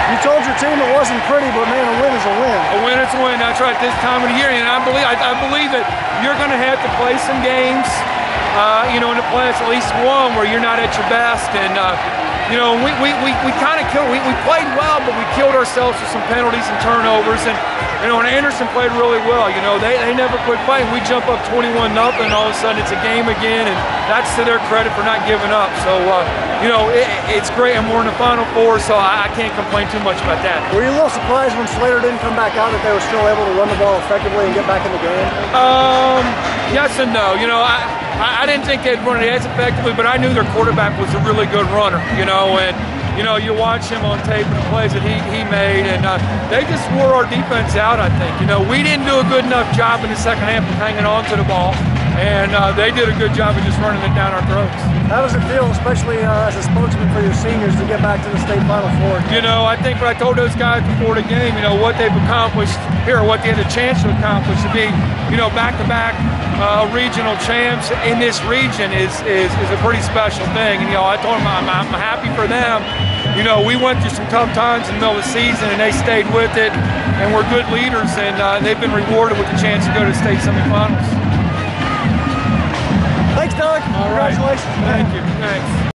You told your team it wasn't pretty, but man, a win is a win. A win is a win. That's right. This time of the year, and I believe that you're going to have to play some games, in the playoffs, at least one where you're not at your best. And we kind of killed. We played well, but we killed ourselves with some penalties and turnovers. And and Anderson played really well. They never quit playing. We jump up 21-0, and all of a sudden it's a game again, and that's to their credit for not giving up. So it's great, and we're in the Final Four, so I can't complain too much about that. Were you a little surprised when Slater didn't come back out that they were still able to run the ball effectively and get back in the game? Yes and no. I didn't think they'd run it as effectively, but I knew their quarterback was a really good runner. And you watch him on tape and the plays that he made, and they just wore our defense out, I think. We didn't do a good enough job in the second half of hanging on to the ball, and they did a good job of just running it down our throats. How does it feel, especially as a spokesman for your seniors, to get back to the state Final Four? I think what I told those guys before the game, what they've accomplished here, what they had a chance to accomplish, to be, back-to-back regional champs in this region is a pretty special thing. And I told them I'm happy for them. We went through some tough times in the middle of the season, and they stayed with it, and we're good leaders, and they've been rewarded with the chance to go to state semifinals. Thanks, Doug. All right. Congratulations, man. Thank you. Thanks.